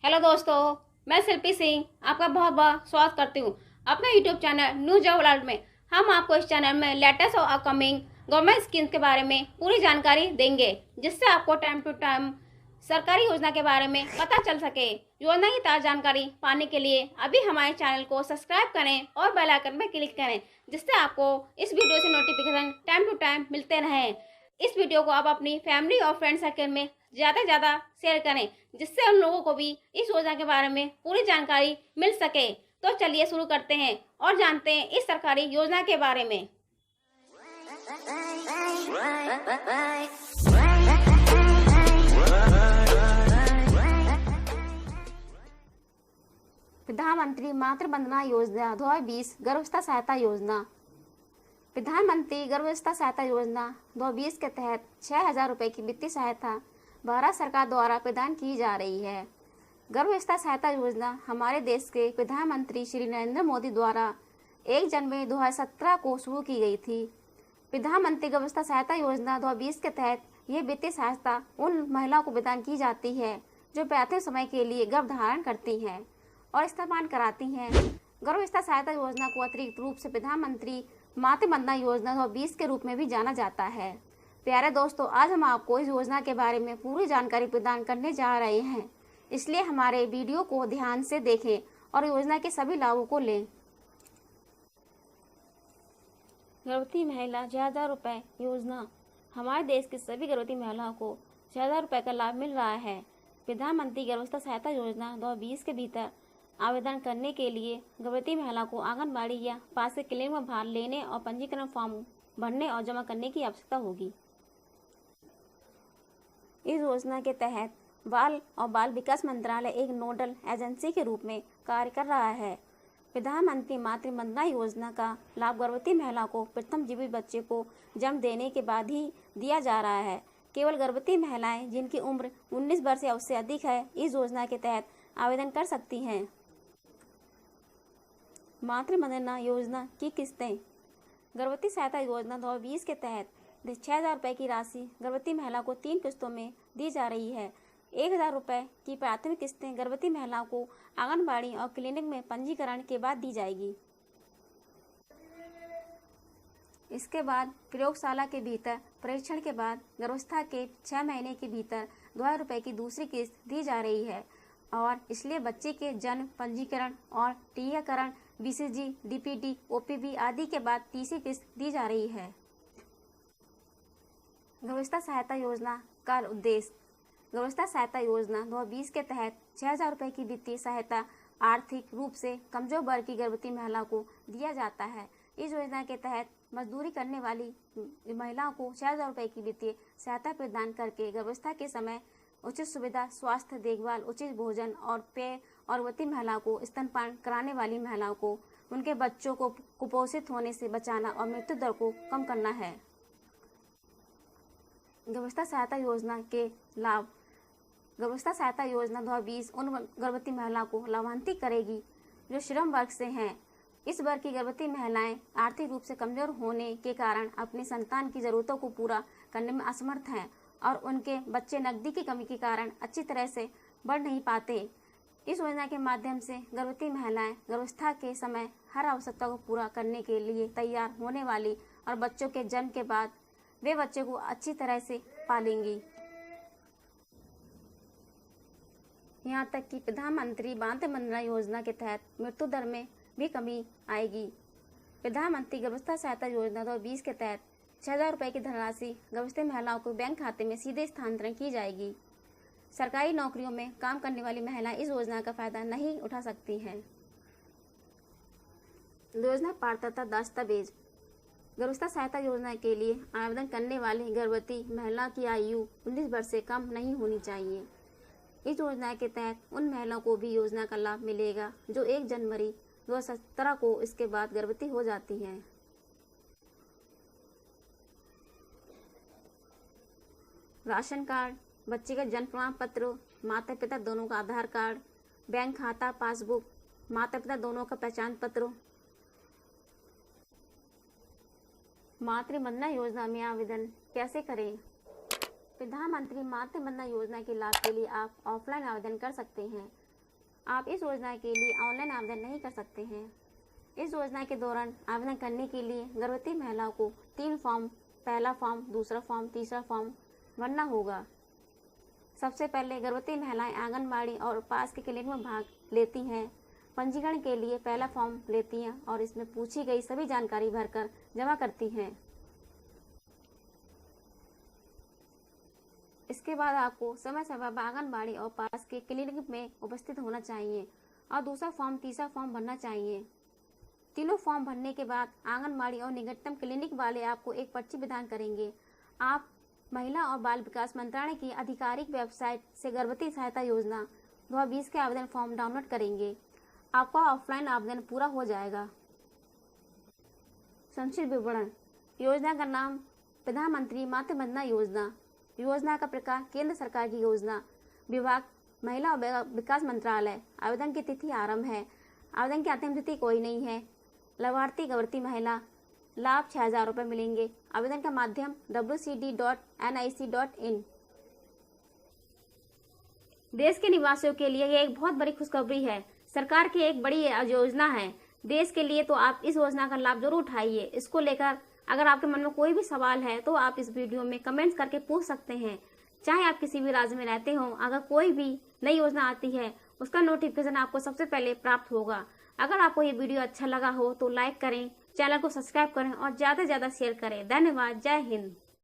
Hello दोस्तों, मैं शिल्पी सिंह आपका बहुत बहुत स्वागत करती हूँ अपने YouTube channel news job alert में। हम आपको इस चैनल में लेटेस्ट और अपकमिंग गवर्नमेंट स्कीम्स के बारे में पूरी जानकारी देंगे, जिससे आपको टाइम टू टाइम सरकारी योजना के बारे में पता चल सके। योजना की ताज़ा जानकारी पाने के लिए अभी हमारे चैनल को सब्सक्राइब करें और बेल आइकन पर क्लिक करें, जिससे आपको इस वीडियो से नोटिफिकेशन टाइम टू टाइम मिलते रहें। इस वीडियो को आप अपनी फैमिली और फ्रेंड सर्कल में ज़्यादा से ज़्यादा शेयर करें, जिससे उन लोगों को भी इस योजना के बारे में पूरी जानकारी मिल सके। तो चलिए शुरू करते हैं और जानते हैं इस सरकारी योजना के बारे में। प्रधानमंत्री मातृ वंदना योजना 2020 गर्भावस्था सहायता योजना। प्रधानमंत्री गर्भावस्था सहायता योजना 2020 के तहत 6,000 रुपये की वित्तीय सहायता भारत सरकार द्वारा प्रदान की जा रही है। गर्भावस्था सहायता योजना हमारे देश के प्रधानमंत्री श्री नरेंद्र मोदी द्वारा 1 जनवरी 2017 को शुरू की गई थी। प्रधानमंत्री गर्भावस्था सहायता योजना 2020 के तहत यह वित्तीय सहायता उन महिलाओं को प्रदान की जाती है जो प्राथमिक समय के लिए गर्भ धारण करती हैं और स्तनपान कराती हैं। गर्भावस्था सहायता योजना को अतिरिक्त रूप से प्रधानमंत्री मातृ वंदना योजना 2020 के रूप में भी जाना जाता है। प्यारे दोस्तों, आज हम आपको इस योजना के बारे में पूरी जानकारी प्रदान करने जा रहे हैं, इसलिए हमारे वीडियो को ध्यान से देखें और योजना के सभी लाभों को लें। गर्भवती महिला 6,000 रुपये योजना। हमारे देश की सभी गर्भवती महिलाओं को 6,000 रुपये का लाभ मिल रहा है। प्रधानमंत्री गर्भावस्था सहायता योजना 2020 के भीतर आवेदन करने के लिए गर्भवती महिला को आंगनबाड़ी या पास के क्लिनिक में भाग लेने और पंजीकरण फॉर्म भरने और जमा करने की आवश्यकता होगी। इस योजना के तहत बाल और बाल विकास मंत्रालय एक नोडल एजेंसी के रूप में कार्य कर रहा है। प्रधानमंत्री मातृ वंदना योजना का लाभ गर्भवती महिला को प्रथम जीवित बच्चे को जन्म देने के बाद ही दिया जा रहा है। केवल गर्भवती महिलाएं जिनकी उम्र 19 वर्ष या उससे अधिक है इस योजना के तहत आवेदन कर सकती हैं। मातृ वंदना योजना की किस्तें। गर्भवती सहायता योजना 2020 के तहत 6,000 रुपये की राशि गर्भवती महिला को 3 किस्तों में दी जा रही है। 1,000 रुपये की प्राथमिक किस्तें गर्भवती महिलाओं को आंगनबाड़ी और क्लिनिक में पंजीकरण के बाद दी जाएगी। इसके बाद प्रयोगशाला के भीतर परीक्षण के बाद गर्भावस्था के 6 महीने के भीतर 2,000 रुपये की दूसरी किस्त दी जा रही है और इसलिए बच्चे के जन्म, पंजीकरण और टीकाकरण, BCG, DPT, OPV आदि के बाद तीसरी किस्त दी जा रही है। गर्भावस्था सहायता योजना का उद्देश्य। गर्भावस्था सहायता योजना 2020 के तहत 6,000 रुपये की वित्तीय सहायता आर्थिक रूप से कमजोर वर्ग की गर्भवती महिला को दिया जाता है। इस योजना के तहत मजदूरी करने वाली महिलाओं को 6,000 रुपये की वित्तीय सहायता प्रदान करके गर्भावस्था के समय उचित सुविधा, स्वास्थ्य देखभाल, उचित भोजन और पेय और गर्भवती महिलाओं को स्तनपान कराने वाली महिलाओं को उनके बच्चों को कुपोषित होने से बचाना और मृत्यु दर को कम करना है। गर्भावस्था सहायता योजना के लाभ। गर्भावस्था सहायता योजना 2020 उन गर्भवती महिलाओं को लाभान्वित करेगी जो श्रम वर्ग से हैं। इस वर्ग की गर्भवती महिलाएं आर्थिक रूप से कमजोर होने के कारण अपनी संतान की जरूरतों को पूरा करने में असमर्थ हैं और उनके बच्चे नकदी की कमी के कारण अच्छी तरह से बढ़ नहीं पाते। इस योजना के माध्यम से गर्भवती महिलाएं गर्भावस्था के समय हर आवश्यकता को पूरा करने के लिए तैयार होने वाली और बच्चों के जन्म के बाद वे बच्चे को अच्छी तरह से पालेंगी। यहाँ तक कि प्रधानमंत्री मातृ वंदना योजना के तहत मृत्यु दर में भी कमी आएगी। प्रधानमंत्री गर्भावस्था सहायता योजना 2020 के तहत 6,000 रुपये की धनराशि गर्भवती महिलाओं को बैंक खाते में सीधे स्थानांतरण की जाएगी। सरकारी नौकरियों में काम करने वाली महिलाएं इस योजना का फायदा नहीं उठा सकती हैं। योजना पात्रता दस्तावेज। गर्भावस्था सहायता योजना के लिए आवेदन करने वाली गर्भवती महिला की आयु 19 वर्ष से कम नहीं होनी चाहिए। इस योजना के तहत उन महिलाओं को भी योजना का लाभ मिलेगा जो 1 जनवरी 2017 को इसके बाद गर्भवती हो जाती हैं। राशन कार्ड, बच्चे का जन्म प्रमाण पत्र, माता पिता दोनों का आधार कार्ड, बैंक खाता पासबुक, माता पिता दोनों का पहचान पत्र। मातृ वंदना योजना में आवेदन कैसे करें? प्रधानमंत्री मातृ वंदना योजना के लाभ के लिए आप ऑफलाइन आवेदन कर सकते हैं। आप इस योजना के लिए ऑनलाइन आवेदन नहीं कर सकते हैं। इस योजना के दौरान आवेदन करने के लिए गर्भवती महिलाओं को 3 फॉर्म, पहला फॉर्म, दूसरा फॉर्म, तीसरा फॉर्म भरना होगा। सबसे पहले गर्भवती महिलाएं आंगनबाड़ी और पास के क्लिनिक में भाग लेती हैं। पंजीकरण के लिए पहला फॉर्म लेती हैं और इसमें पूछी गई सभी जानकारी भरकर जमा करती हैं। इसके बाद आपको समय समय पर आंगनबाड़ी और पास के क्लिनिक में उपस्थित होना चाहिए और दूसरा फॉर्म, तीसरा फॉर्म भरना चाहिए। तीनों फॉर्म भरने के बाद आंगनबाड़ी और निकटतम क्लिनिक वाले आपको एक पर्ची प्रदान करेंगे। आप महिला और बाल विकास मंत्रालय की आधिकारिक वेबसाइट से गर्भवती सहायता योजना 2020 के आवेदन फॉर्म डाउनलोड करेंगे। आपका ऑफलाइन आवेदन पूरा हो जाएगा। संक्षिप्त विवरण। योजना का नाम प्रधानमंत्री मातृ वंदना योजना। योजना का प्रकार केंद्र सरकार की योजना। विभाग महिला और विकास मंत्रालय। आवेदन की तिथि आरंभ है। आवेदन की अंतिम तिथि कोई नहीं है। लाभार्थी गर्भवती महिला। लाभ 6000 रुपये मिलेंगे। आवेदन का माध्यम wcd.nic.in। देश के निवासियों के लिए यह एक बहुत बड़ी खुशखबरी है। सरकार की एक बड़ी योजना है देश के लिए, तो आप इस योजना का लाभ जरूर उठाइए। इसको लेकर अगर आपके मन में कोई भी सवाल है तो आप इस वीडियो में कमेंट्स करके पूछ सकते हैं। चाहे आप किसी भी राज्य में रहते हो, अगर कोई भी नई योजना आती है उसका नोटिफिकेशन आपको सबसे पहले प्राप्त होगा। अगर आपको ये वीडियो अच्छा लगा हो तो लाइक करें, चैनल को सब्सक्राइब करें और ज़्यादा से ज़्यादा शेयर करें। धन्यवाद। जय हिंद।